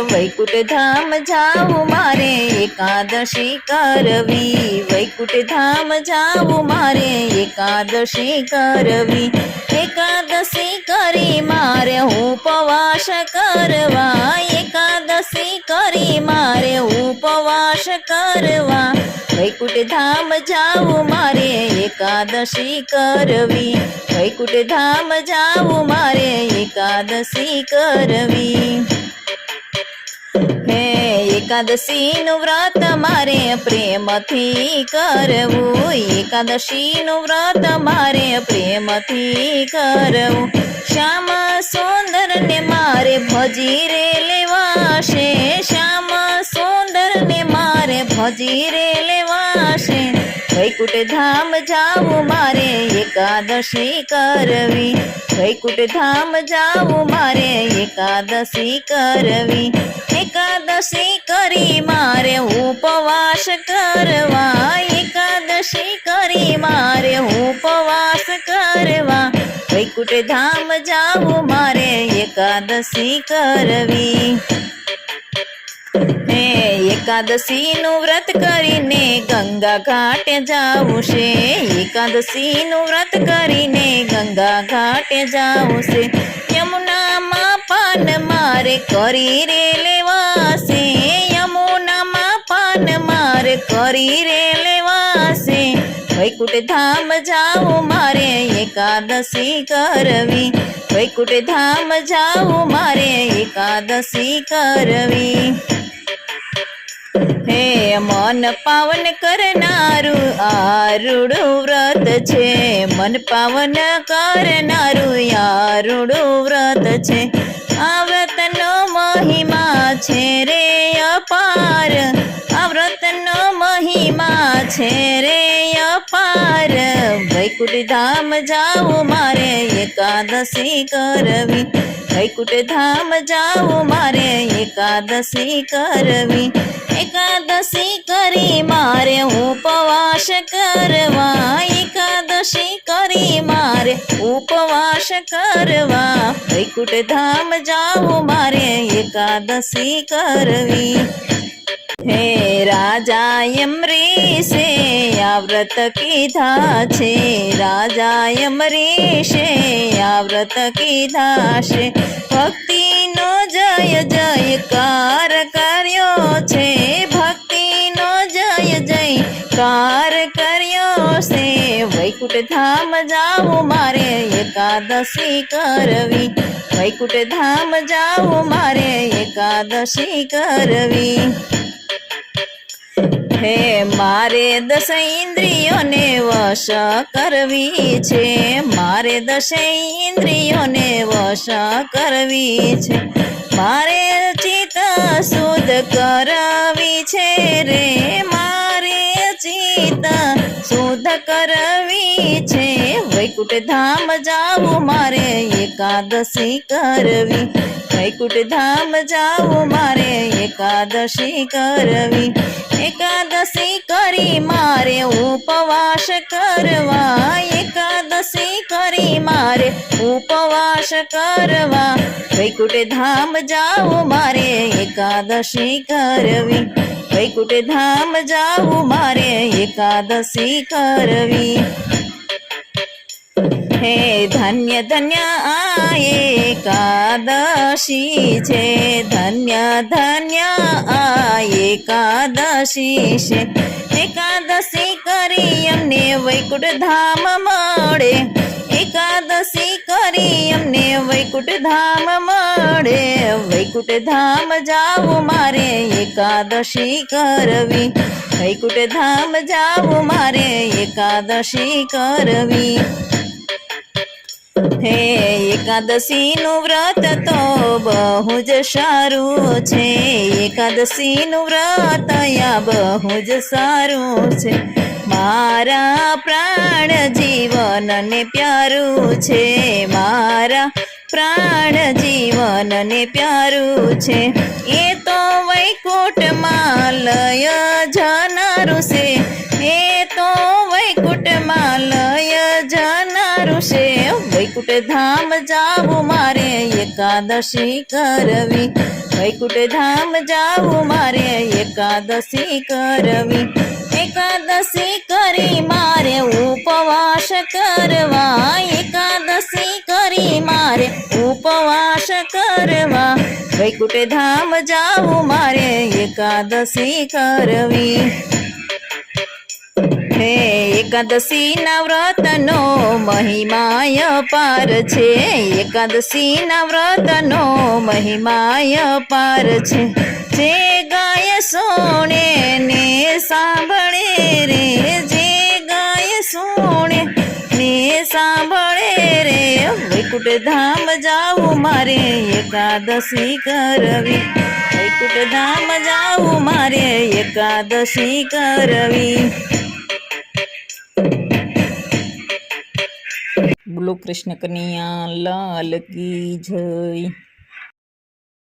વૈકુંઠ ધામ જાવું મારે એકાદશી કરવી, વૈકુંઠ ધામ જાવું મારે એકાદશી કરવી, એકાદશી કરી મારે ઉપવાસ કરવા, એકાદશી કરી મારે ઉપવાસ કરવા, વૈકુંઠ ધામ જાવું મારે એકાદશી કરવી, વૈકુંઠ ધામ જાવું મારે એકાદશી કરવી। હે એકાદશીનું વ્રત મારે પ્રેમથી કરવું, એકાદશીનું વ્રત મારે પ્રેમથી કરવું, શ્યામ સુંદરને મારે ભજી રે લેવાશે, શ્યામ સુંદરને મારે ભજી રે લેવાશે, વૈકુંઠ ધામ જાવું મારે એકાદશી કરવી, વૈકુંઠ ધામ જાવું મારે એકાદશી કરવી, એકાદશી કરી મારે ઉપવાસ કરવા, એકાદશી કરી મારે ઉપવાસ કરવા, વૈકુંઠ ધામ જાવું મારે એકાદશી કરવી। હે એકાદશીનું વ્રત કરીને ગંગા ઘાટે જાવું છે, એકાદશીનું વ્રત કરીને ગંગા ઘાટે જાવું છે, યમુનામાં પાન મારે કરી રે લેવાશે, યમુનામાં પાન મારે કરી રે લેવાશે, વૈકુંઠ ધામ જાવું મારે એકાદશી કરવી, વૈકુંઠ ધામ જાવું મારે એકાદશી કરવી। હે મન પાવન કરનારું આરૂડું વ્રત છે, મન પાવન કરનારું આરૂડું વ્રત છે, આ વ્રતનો મહિમા છે રે અપાર, આ વ્રતનો મહિમા છે રે અપાર, વૈકુંઠ ધામ જાવું મારે એકાદશી કરવી, વૈકુંઠ ધામ જાવું મારે એકાદશી કરવી, એકાદશી કરી મારે ઉપવાસ કરવા, એકાદશી કરી મારે ઉપવાસ કરવા, વૈકુંઠ ધામ જાવું મારે એકાદશી કરવી। હે રાજા અમરીશે આ વ્રત કીધા છે, રાજા અમરીશે આ વ્રત કીધા છે, ભક્તિનો જય જયકાર કર્યો છે, ભક્તિનો જય જયકાર કર્યો છે, વૈકુંઠ ધામ જાવું મારે એકાદશી કરવી, વૈકુંઠ ધામ જાવું મારે એકાદશી કરવી। હે મારે દસ ઇન્દ્રિયોને વશ કરવી છે, મારે દસ ઇન્દ્રિયોને વશ કરવી છે, મારે ચિત્ત શુદ્ધ કરવી છે રે, મારે ચિત્ત શુદ્ધ કરવી છે, વૈકુંઠ ધામ જાવું મારે એકાદશી કરવી, વૈકુંઠ ધામ જાવું મારે એકાદશી કરવી, એકાદશી કરી મારે ઉપવાસ કરવા, એકાદશી કરી મારે ઉપવાસ કરવા, વૈકુંઠ ધામ જાવું મારે એકાદશી કરવી, વૈકુંઠ ધામ જાવું મારે એકાદશી કરવી। હે ધન્ય ધન્ય આ એકાદશી છે, ધન્ય ધન્ય આ એકાદશી છે, એકાદશી કરી અમને વૈકુંઠ ધામ મળે, એકાદશી કરી અમને વૈકુંઠ ધામ મળે, વૈકુંઠ ધામ જાવું મારે એકાદશી કરવી, વૈકુંઠ ધામ જાવું મારે એકાદશી કરવી। હે એકાદશીનું વ્રત તો બહુ જ સારું છે, એકાદશીનું વ્રત આ બહુ જ સારું છે, મારા પ્રાણ જીવનને પ્યારું છે, મારા પ્રાણ જીવનને પ્યારું છે, એ તો વૈકુંઠમાં લય જનારું છે, એ તો વૈકુંઠમાં લય જનારું છે, વૈકુંઠ ધામ જાવું મારે એકાદશી કરવી, વૈકુંઠ ધામ જાવું મારે એકાદશી કરવી, એકાદશી કરી મારે ઉપવાસ કરવા, એકાદશી કરી મારે ઉપવાસ કરવા, વૈકુંઠ ધામ જાવું મારે એકાદશી કરવી. હે એકાદશી ના વ્રતનો મહિમાય પાર છે, એકાદશી ના વ્રતનો મહિમાય પાર છે. જે ગાય સોણે ને સાંભળે રે, જે ગાય સોણે ને સાંભળે રે, વૈકુંઠ ધામ જાવું મારે એકાદશી કરવી, વૈકુંઠ ધામ જાવું મારે એકાદશી કરવી. બોલો કૃષ્ણ કનૈયા લાલ કી જય.